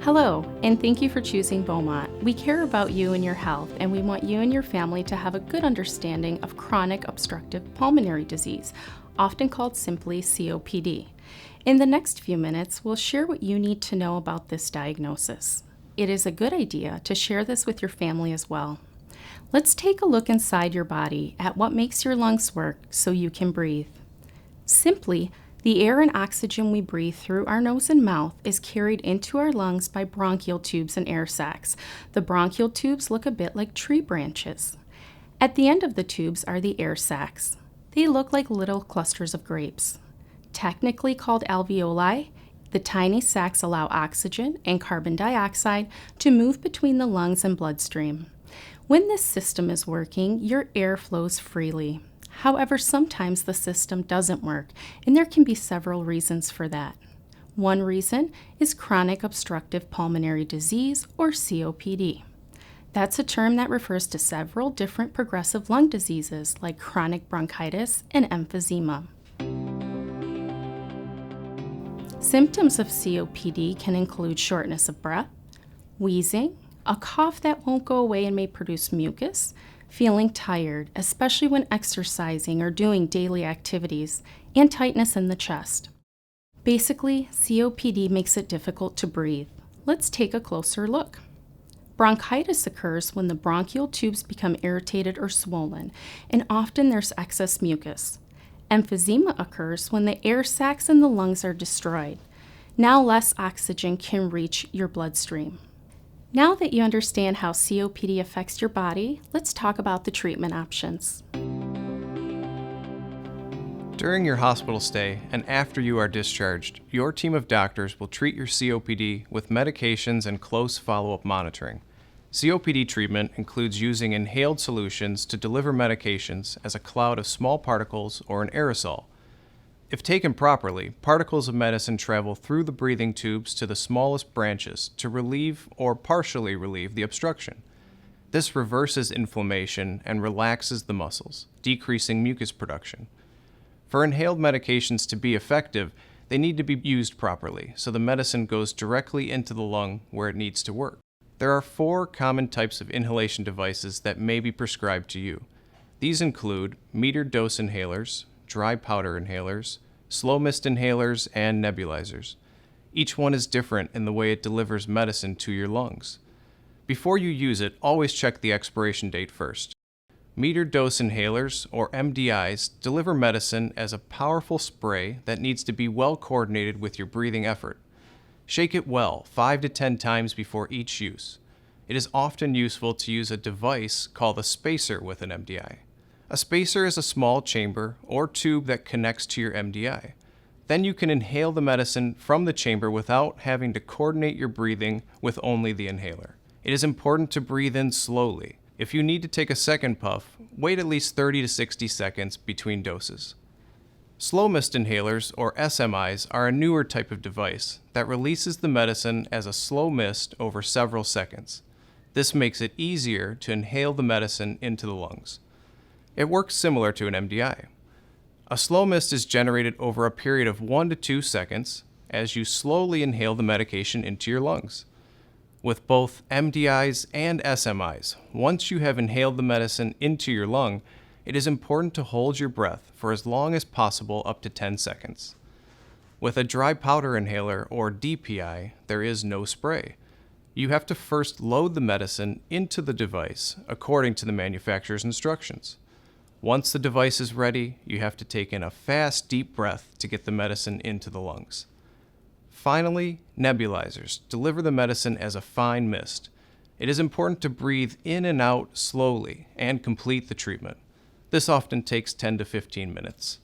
Hello, and thank you for choosing Beaumont. We care about you and your health, and we want you and your family to have a good understanding of chronic obstructive pulmonary disease, often called simply COPD. In the next few minutes, we'll share what you need to know about this diagnosis. It is a good idea to share this with your family as well. Let's take a look inside your body at what makes your lungs work so you can breathe. Simply, the air and oxygen we breathe through our nose and mouth is carried into our lungs by bronchial tubes and air sacs. The bronchial tubes look a bit like tree branches. At the end of the tubes are the air sacs. They look like little clusters of grapes. Technically called alveoli, the tiny sacs allow oxygen and carbon dioxide to move between the lungs and bloodstream. When this system is working, your air flows freely. However, sometimes the system doesn't work, and there can be several reasons for that. One reason is chronic obstructive pulmonary disease, or COPD. That's a term that refers to several different progressive lung diseases like chronic bronchitis and emphysema. Symptoms of COPD can include shortness of breath, wheezing, a cough that won't go away and may produce mucus, feeling tired, especially when exercising or doing daily activities, and tightness in the chest. Basically, COPD makes it difficult to breathe. Let's take a closer look. Bronchitis occurs when the bronchial tubes become irritated or swollen, and often there's excess mucus. Emphysema occurs when the air sacs in the lungs are destroyed. Now less oxygen can reach your bloodstream. Now that you understand how COPD affects your body, let's talk about the treatment options. During your hospital stay and after you are discharged, your team of doctors will treat your COPD with medications and close follow-up monitoring. COPD treatment includes using inhaled solutions to deliver medications as a cloud of small particles or an aerosol. If taken properly, particles of medicine travel through the breathing tubes to the smallest branches to relieve or partially relieve the obstruction. This reverses inflammation and relaxes the muscles, decreasing mucus production. For inhaled medications to be effective, they need to be used properly, so the medicine goes directly into the lung where it needs to work. There are 4 common types of inhalation devices that may be prescribed to you. These include metered dose inhalers, dry powder inhalers, slow mist inhalers, and nebulizers. Each one is different in the way it delivers medicine to your lungs. Before you use it, always check the expiration date first. Metered dose inhalers, or MDIs, deliver medicine as a powerful spray that needs to be well coordinated with your breathing effort. Shake it well 5 to 10 times before each use. It is often useful to use a device called a spacer with an MDI. A spacer is a small chamber or tube that connects to your MDI. Then you can inhale the medicine from the chamber without having to coordinate your breathing with only the inhaler. It is important to breathe in slowly. If you need to take a second puff, wait at least 30 to 60 seconds between doses. Slow mist inhalers, or SMIs, are a newer type of device that releases the medicine as a slow mist over several seconds. This makes it easier to inhale the medicine into the lungs. It works similar to an MDI. A slow mist is generated over a period of 1 to 2 seconds as you slowly inhale the medication into your lungs. With both MDIs and SMIs, once you have inhaled the medicine into your lung, it is important to hold your breath for as long as possible, up to 10 seconds. With a dry powder inhaler, or DPI, there is no spray. You have to first load the medicine into the device according to the manufacturer's instructions. Once the device is ready, you have to take in a fast, deep breath to get the medicine into the lungs. Finally, nebulizers deliver the medicine as a fine mist. It is important to breathe in and out slowly and complete the treatment. This often takes 10 to 15 minutes.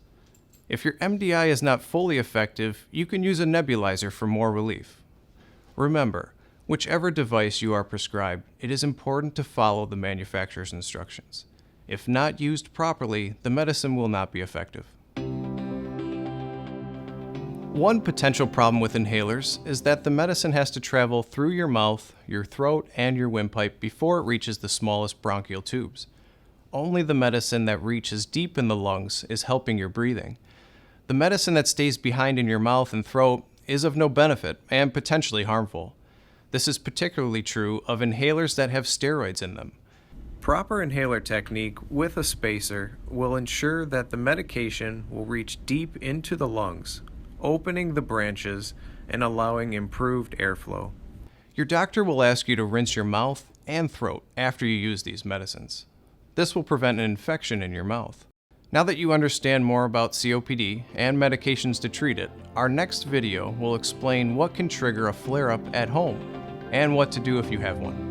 If your MDI is not fully effective, you can use a nebulizer for more relief. Remember, whichever device you are prescribed, it is important to follow the manufacturer's instructions. If not used properly, the medicine will not be effective. One potential problem with inhalers is that the medicine has to travel through your mouth, your throat, and your windpipe before it reaches the smallest bronchial tubes. Only the medicine that reaches deep in the lungs is helping your breathing. The medicine that stays behind in your mouth and throat is of no benefit and potentially harmful. This is particularly true of inhalers that have steroids in them. Proper inhaler technique with a spacer will ensure that the medication will reach deep into the lungs, opening the branches and allowing improved airflow. Your doctor will ask you to rinse your mouth and throat after you use these medicines. This will prevent an infection in your mouth. Now that you understand more about COPD and medications to treat it, our next video will explain what can trigger a flare-up at home and what to do if you have one.